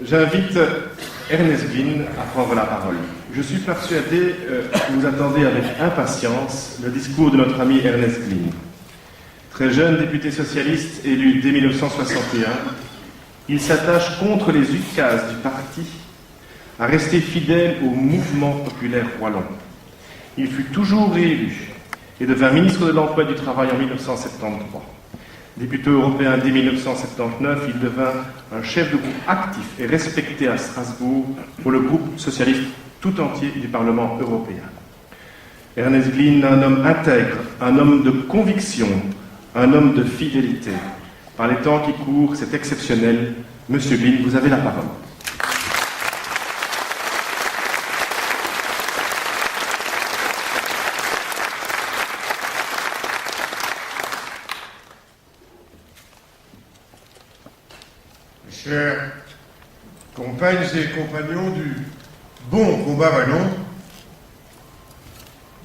J'invite Ernest Glyn à prendre la parole. Je suis persuadé que vous attendez avec impatience le discours de notre ami Ernest Glyn. Très jeune député socialiste élu dès 1961, il s'attache contre les ukases du parti à rester fidèle au mouvement populaire wallon. Il fut toujours réélu et devint ministre de l'Emploi et du Travail en 1973. Député européen dès 1979, il devint un chef de groupe actif et respecté à Strasbourg pour le groupe socialiste tout entier du Parlement européen. Ernest Glyn, un homme intègre, un homme de conviction, un homme de fidélité. Par les temps qui courent, c'est exceptionnel. Monsieur Glyn, vous avez la parole. Chers compagnes et compagnons du bon combat wallon,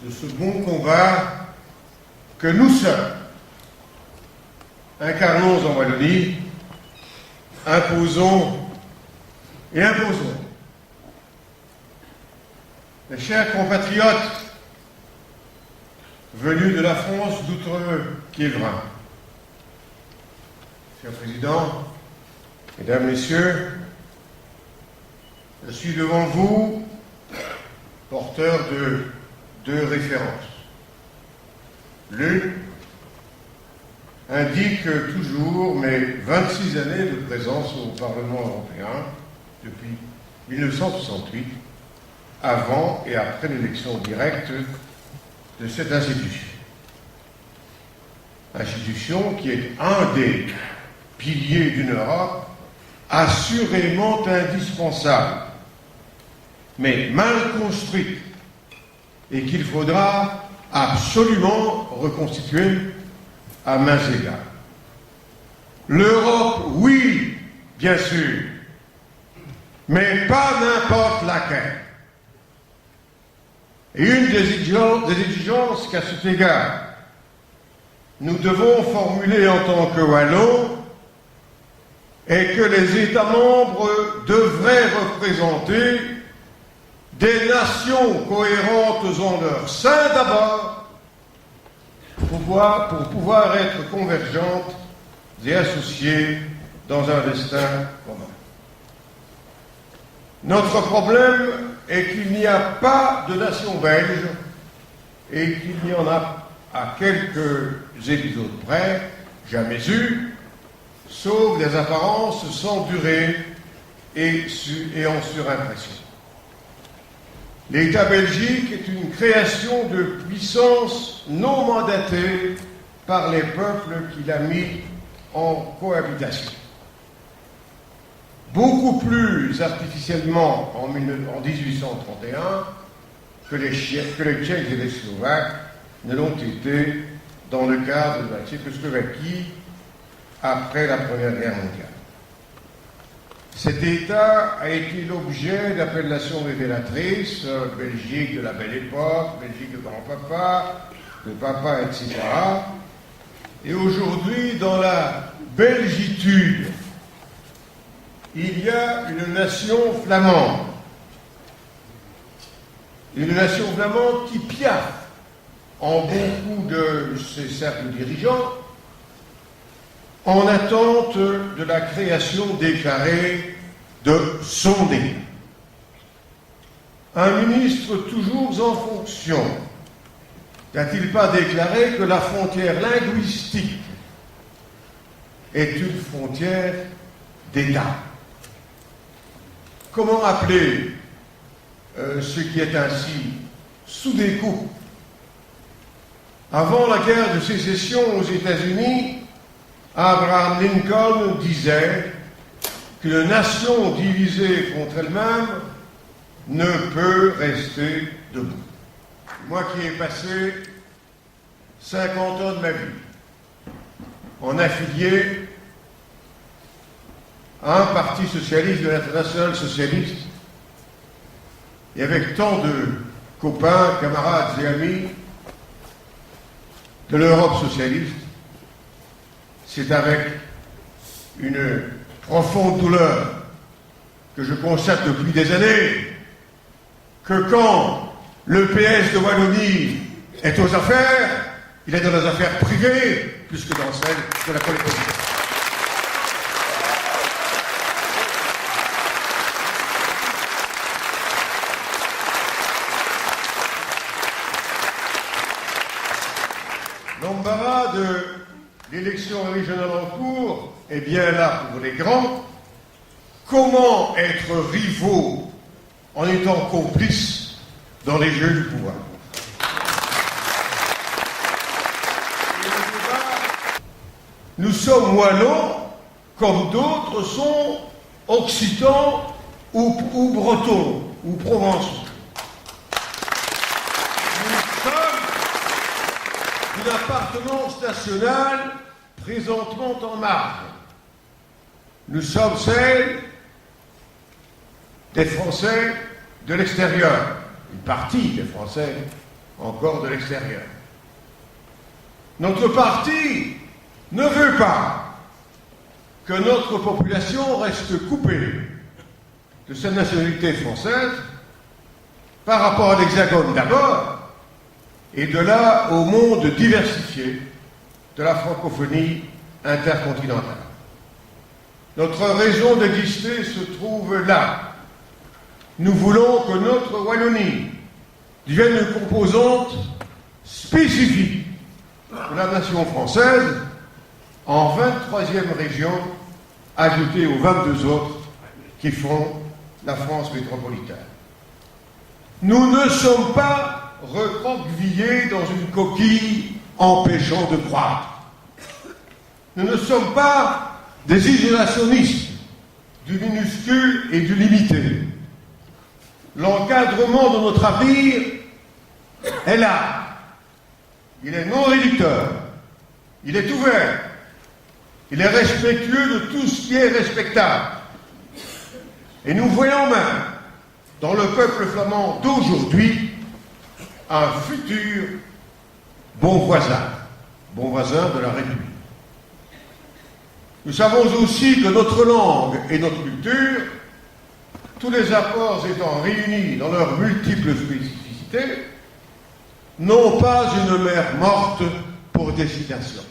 de ce bon combat que nous seuls incarnons en Wallonie, imposons et imposons. Mes chers compatriotes venus de la France d'outre-Quiévrin, Monsieur le Président, Mesdames, Messieurs, je suis devant vous porteur de deux références. L'une indique toujours mes 26 années de présence au Parlement européen depuis 1968, avant et après l'élection directe de cette institution. Institution qui est un des piliers d'une Europe assurément indispensable, mais mal construite, et qu'il faudra absolument reconstituer à mains égales. L'Europe, oui, bien sûr, mais pas n'importe laquelle. Et une des exigences qu'à cet égard, nous devons formuler en tant que Wallons, est que les États membres devraient représenter des nations cohérentes en leur sein d'abord, pour pouvoir être convergentes et associées dans un destin commun. Notre problème est qu'il n'y a pas de nation belge et qu'il n'y en a, à quelques épisodes près, jamais eu, sauf des apparences sans durée et en surimpression. L'État belgique est une création de puissance non mandatée par les peuples qu'il a mis en cohabitation. Beaucoup plus artificiellement en 1831 que les Tchèques et les Slovaques ne l'ont été dans le cadre de la Tchécoslovaquie après la Première Guerre mondiale. Cet État a été l'objet d'appellations révélatrices, Belgique de la Belle Époque, Belgique de grand-papa, de papa, etc. Et aujourd'hui, dans la belgitude, il y a une nation flamande. Une nation flamande qui piaffe en beaucoup de ses cercles dirigeants, en attente de la création déclarée de son État. Un ministre toujours en fonction n'a-t-il pas déclaré que la frontière linguistique est une frontière d'État? Comment appeler ce qui est ainsi sous des coups? Avant la guerre de sécession aux États-Unis, Abraham Lincoln disait qu'une nation divisée contre elle-même ne peut rester debout. Moi qui ai passé 50 ans de ma vie en affilié à un parti socialiste de l'Internationale socialiste, et avec tant de copains, camarades et amis de l'Europe socialiste, c'est avec une profonde douleur que je constate depuis des années que quand le PS de Wallonie est aux affaires, il est dans les affaires privées plus que dans celles de la collectivité. L'embarras de l'élection régionale en cours est bien là pour les grands. Comment être rivaux en étant complices dans les jeux du pouvoir? Nous sommes wallons, comme d'autres sont occitans ou bretons ou provençaux. Nous sommes d'une appartenance nationale présentement en marge. Nous sommes celles des Français de l'extérieur, une partie des Français encore de l'extérieur. Notre parti ne veut pas que notre population reste coupée de sa nationalité française par rapport à l'Hexagone d'abord, et de là au monde diversifié de la francophonie intercontinentale. Notre raison d'exister se trouve là. Nous voulons que notre Wallonie devienne une composante spécifique de la nation française, en 23e région, ajoutée aux 22 autres qui font la France métropolitaine. Nous ne sommes pas recroquevillés dans une coquille empêchant de croître. Nous ne sommes pas des isolationnistes du minuscule et du limité. L'encadrement de notre avenir est là. Il est non réducteur. Il est ouvert. Il est respectueux de tout ce qui est respectable. Et nous voyons même, dans le peuple flamand d'aujourd'hui, un futur bon voisin de la République. Nous savons aussi que notre langue et notre culture, tous les apports étant réunis dans leurs multiples spécificités, n'ont pas une mère morte pour destination.